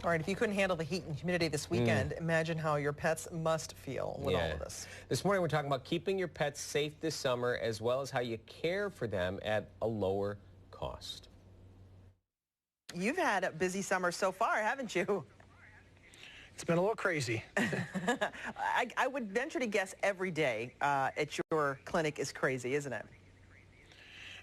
All right, if you couldn't handle the heat and humidity this weekend, imagine how your pets must feel with all of this. This morning we're talking about keeping your pets safe this summer, as well as how you care for them at a lower cost. You've had a busy summer so far, haven't you? It's been a little crazy. I would venture to guess every day at your clinic is crazy, isn't it?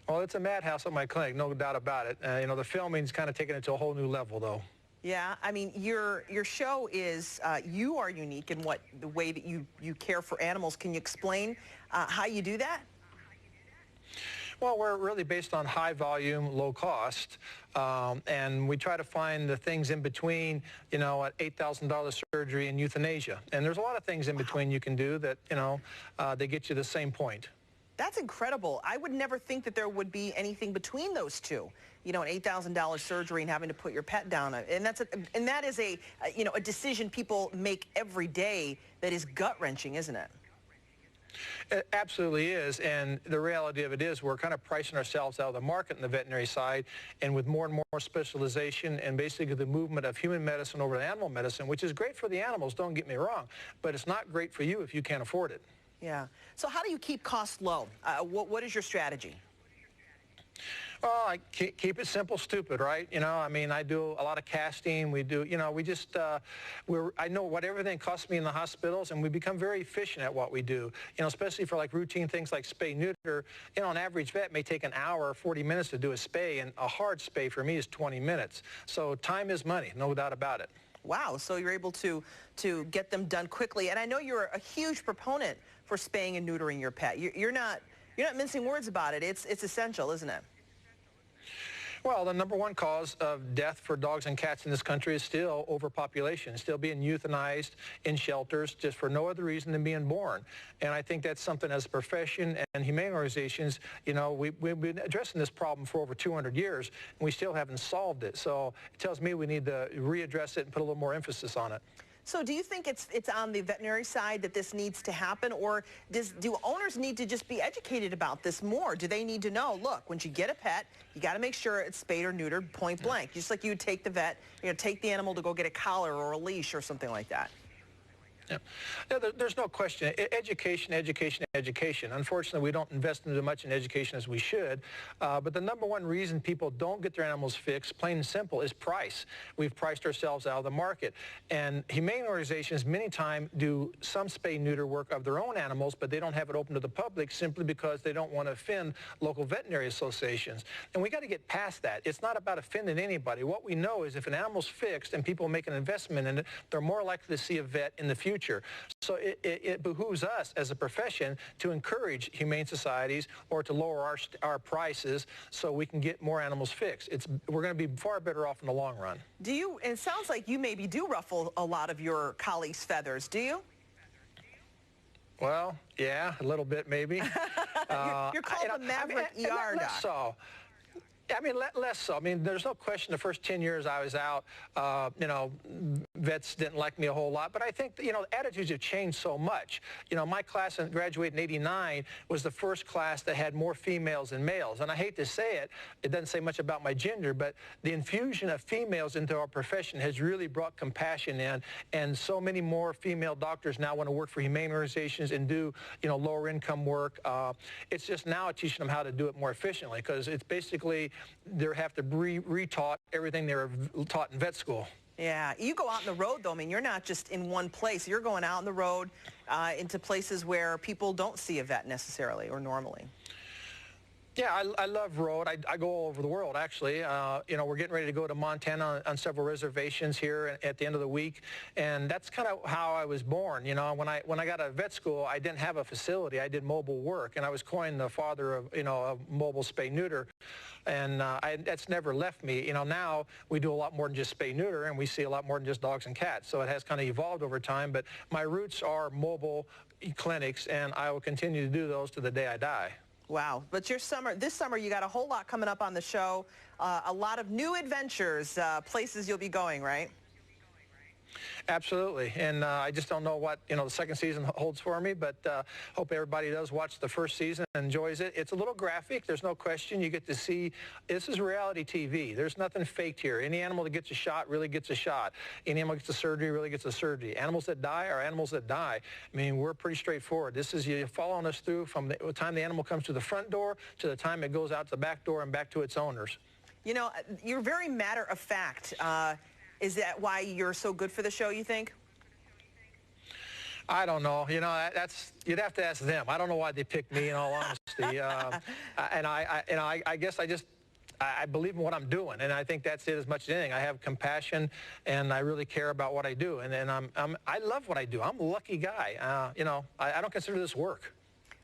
Well, it's a madhouse at my clinic, no doubt about it. The filming's kind of taken it to a whole new level, though. Yeah, I mean, your show is, you are unique in the way that you care for animals. Can you explain how you do that? Well, we're really based on high volume, low cost, and we try to find the things in between, at $8,000 surgery and euthanasia. And there's a lot of things in between you can do that, they get you the same point. That's incredible. I would never think that there would be anything between those two. An $8,000 surgery and having to put your pet down. And that is a decision people make every day that is gut-wrenching, isn't it? It absolutely is, and the reality of it is we're kind of pricing ourselves out of the market on the veterinary side, and with more and more specialization and basically the movement of human medicine over to animal medicine, which is great for the animals, don't get me wrong, but it's not great for you if you can't afford it. Yeah. So how do you keep costs low? What is your strategy? Well, I keep it simple, stupid, right? I do a lot of casting. We do, I know what everything costs me in the hospitals, and we become very efficient at what we do, especially for like routine things like spay, neuter. An average vet may take an hour or 40 minutes to do a spay, and a hard spay for me is 20 minutes. So time is money, no doubt about it. Wow, so you're able to get them done quickly. And I know you're a huge proponent for spaying and neutering your pet. You're not mincing words about it. It's essential, isn't it? Well, the number one cause of death for dogs and cats in this country is still overpopulation, still being euthanized in shelters just for no other reason than being born. And I think that's something as a profession and humane organizations, we've been addressing this problem for over 200 years, and we still haven't solved it. So it tells me we need to readdress it and put a little more emphasis on it. So do you think it's on the veterinary side that this needs to happen, or do owners need to just be educated about this more? Do they need to know, look, when you get a pet, you got to make sure it's spayed or neutered, point blank, just like you would take the vet, take the animal to go get a collar or a leash or something like that? Yeah. There's no question. Education, education, education. Unfortunately, we don't invest as much in education as we should. But the number one reason people don't get their animals fixed, plain and simple, is price. We've priced ourselves out of the market. And humane organizations many times do some spay-neuter work of their own animals, but they don't have it open to the public simply because they don't want to offend local veterinary associations. And we got to get past that. It's not about offending anybody. What we know is if an animal's fixed and people make an investment in it, they're more likely to see a vet in the future. So it behooves us as a profession to encourage humane societies or to lower our prices so we can get more animals fixed. We're going to be far better off in the long run. It sounds like you maybe do ruffle a lot of your colleagues' feathers, do you? Well, yeah, a little bit maybe. You're called the Maverick ER doc. So. Less so. There's no question the first 10 years I was out, vets didn't like me a whole lot. But I think, attitudes have changed so much. My class graduated in '89 was the first class that had more females than males. And I hate to say it, it doesn't say much about my gender, but the infusion of females into our profession has really brought compassion in. And so many more female doctors now want to work for humane organizations and do, lower income work. It's just now teaching them how to do it more efficiently, because it's basically they have to retaught everything they were taught in vet school. Yeah, you go out on the road, though. You're not just in one place. You're going out on the road into places where people don't see a vet necessarily or normally. Yeah, I love road. I go all over the world, actually. We're getting ready to go to Montana on several reservations here at the end of the week, and that's kind of how I was born. When I got out of vet school, I didn't have a facility. I did mobile work, and I was coined the father of, of mobile spay-neuter, and that's never left me. Now we do a lot more than just spay-neuter, and we see a lot more than just dogs and cats, so it has kind of evolved over time, but my roots are mobile clinics, and I will continue to do those to the day I die. Wow. But this summer, you got a whole lot coming up on the show, a lot of new adventures, places you'll be going, right? Absolutely, and I just don't know what the second season holds for me, but hope everybody does watch the first season and enjoys it. It's a little graphic, there's no question. You get to see, this is reality TV. There's nothing faked here. Any animal that gets a shot really gets a shot. Any animal that gets a surgery really gets a surgery. Animals that die are animals that die. I mean, we're pretty straightforward. This is you following us through from the time the animal comes to the front door to the time it goes out the back door and back to its owners. You know, you're very matter of fact. Is that why you're so good for the show, you think? I don't know. You'd have to ask them. I don't know why they picked me, in all honesty. I guess I believe in what I'm doing, and I think that's it as much as anything. I have compassion, and I really care about what I do, and I love what I do. I'm a lucky guy. I don't consider this work.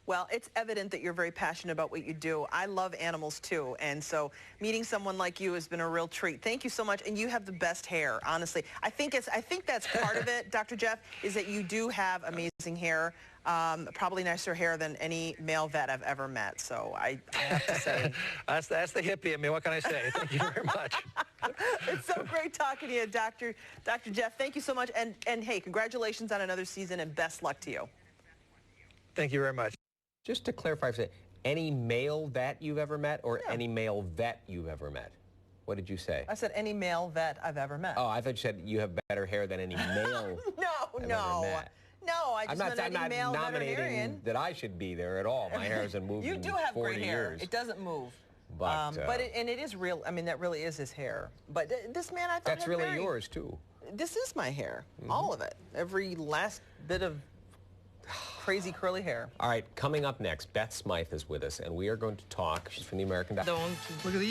Well, it's evident that you're very passionate about what you do. I love animals too, and so meeting someone like you has been a real treat. Thank you so much, and you have the best hair, honestly. I think that's part of it, Dr. Jeff, is that you do have amazing hair, probably nicer hair than any male vet I've ever met. So I have to say, that's the hippie in me. What can I say? Thank you very much. It's so great talking to you, Dr. Jeff. Thank you so much, and hey, congratulations on another season, and best luck to you. Thank you very much. Just to clarify, any male vet you've ever met or any male vet you've ever met? What did you say? I said any male vet I've ever met. Oh, I thought you said you have better hair than any male I've ever met. No, I just meant any male veterinarian. I'm not nominating that I should be there at all. My hair hasn't moved in 40 years. You do have great hair. It doesn't move. But it is real. I mean, that really is his hair. But this man, I thought that's really yours, too. This is my hair. All of it. Every last bit of crazy curly hair. All right, coming up next, Beth Smythe is with us, and we are going to talk. She's from the American Dog. Look at these.